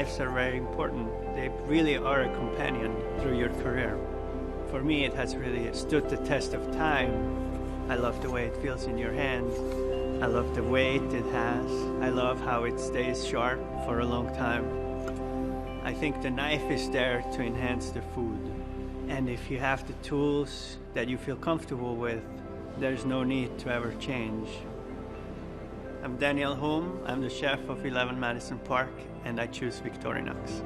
knives are very important. They really are a companion through your career. For me, it has really stood the test of time. I love the way it feels in your hand. I love the weight it has. I love how it stays sharp for a long time. I think the knife is there to enhance the food. And if you have the tools that you feel comfortable with, there's no need to ever change. I'm Daniel Hume. I'm the chef of 11 Madison Park, and I choose Victorinox.